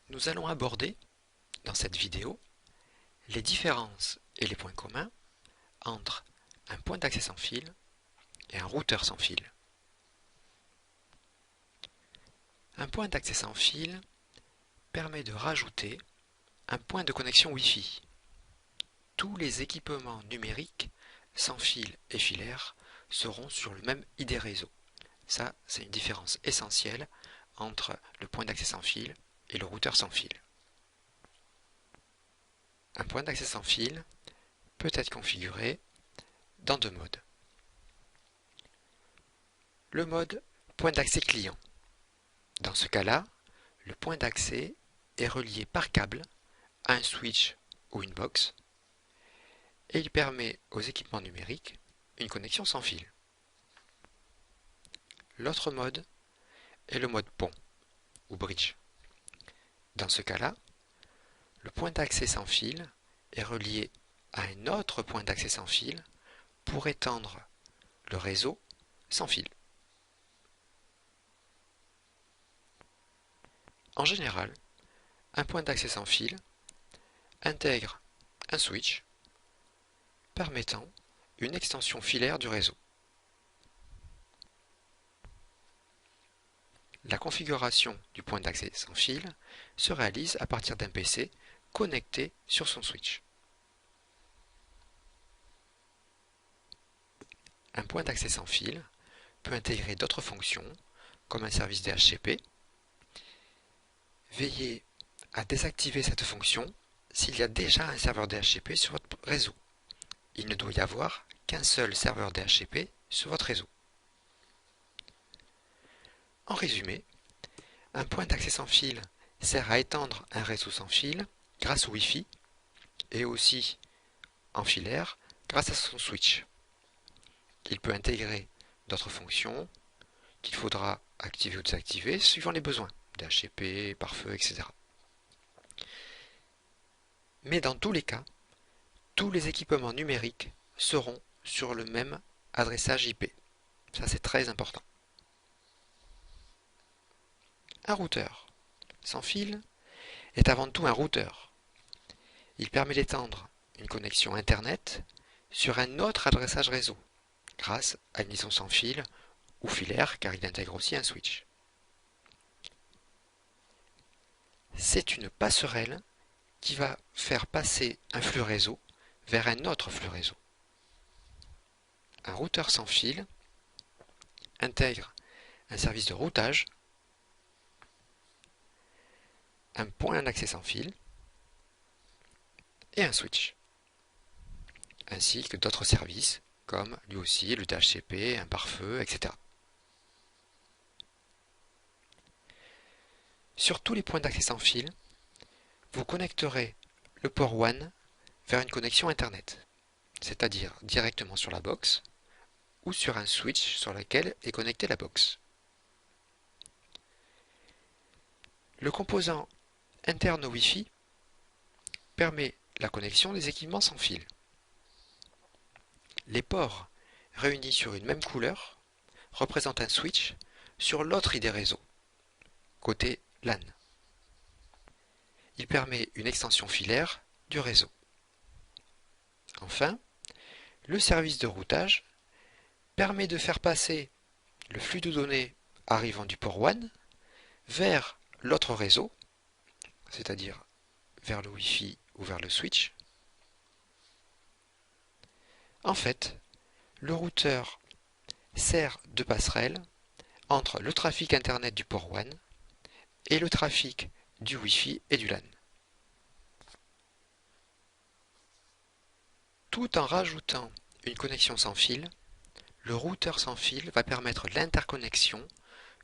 Nous allons aborder, dans cette vidéo, les différences et les points communs entre un point d'accès sans fil et un routeur sans fil. Un point d'accès sans fil permet de rajouter un point de connexion Wi-Fi. Tous les équipements numériques sans fil et filaire seront sur le même ID réseau. Ça, c'est une différence essentielle entre le point d'accès sans fil et le routeur sans fil. Un point d'accès sans fil peut être configuré dans deux modes. Le mode point d'accès client. Dans ce cas-là, le point d'accès est relié par câble à un switch ou une box et il permet aux équipements numériques une connexion sans fil. L'autre mode est le mode pont ou bridge. Dans ce cas-là, le point d'accès sans fil est relié à un autre point d'accès sans fil pour étendre le réseau sans fil. En général, un point d'accès sans fil intègre un switch permettant une extension filaire du réseau. La configuration du point d'accès sans fil se réalise à partir d'un PC connecté sur son switch. Un point d'accès sans fil peut intégrer d'autres fonctions comme un service DHCP. Veillez à désactiver cette fonction s'il y a déjà un serveur DHCP sur votre réseau. Il ne doit y avoir qu'un seul serveur DHCP sur votre réseau. En résumé, un point d'accès sans fil sert à étendre un réseau sans fil grâce au Wi-Fi et aussi en filaire grâce à son switch. Il peut intégrer d'autres fonctions qu'il faudra activer ou désactiver suivant les besoins, DHCP, pare-feu, etc. Mais dans tous les cas, tous les équipements numériques seront sur le même adressage IP. Ça, c'est très important. Un routeur sans fil est avant tout un routeur. Il permet d'étendre une connexion Internet sur un autre adressage réseau grâce à une liaison sans fil ou filaire car il intègre aussi un switch. C'est une passerelle qui va faire passer un flux réseau vers un autre flux réseau. Un routeur sans fil intègre un service de routage, un point d'accès sans fil et un switch, ainsi que d'autres services comme lui aussi le DHCP, un pare-feu, etc. Sur tous les points d'accès sans fil, vous connecterez le port WAN vers une connexion Internet, c'est-à-dire directement sur la box ou sur un switch sur lequel est connectée la box. Le composant interne au Wi-Fi permet la connexion des équipements sans fil. Les ports réunis sur une même couleur représentent un switch sur l'autre ID réseau, côté LAN. Il permet une extension filaire du réseau. Enfin, le service de routage permet de faire passer le flux de données arrivant du port WAN vers l'autre réseau, c'est-à-dire vers le Wi-Fi ou vers le switch. En fait, le routeur sert de passerelle entre le trafic Internet du port WAN et le trafic du Wi-Fi et du LAN. Tout en rajoutant une connexion sans fil, le routeur sans fil va permettre l'interconnexion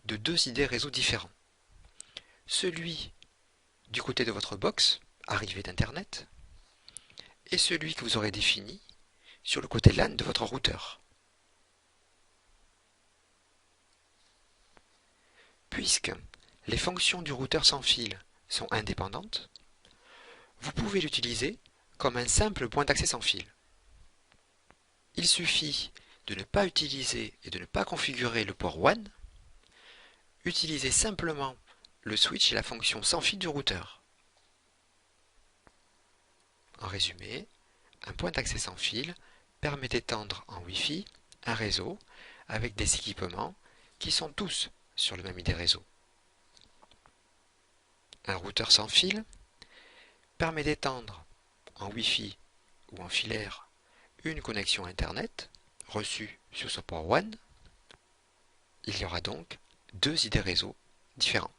de deux ID réseaux différents. Celui du côté de votre box, arrivée d'Internet, et celui que vous aurez défini sur le côté LAN de votre routeur. Puisque les fonctions du routeur sans fil sont indépendantes, vous pouvez l'utiliser comme un simple point d'accès sans fil. Il suffit de ne pas utiliser et de ne pas configurer le port WAN, utiliser simplement le switch est la fonction sans fil du routeur. En résumé, un point d'accès sans fil permet d'étendre en Wi-Fi un réseau avec des équipements qui sont tous sur le même idée réseau. Un routeur sans fil permet d'étendre en Wi-Fi ou en filaire une connexion Internet reçue sur ce port WAN. Il y aura donc deux idées réseau différents.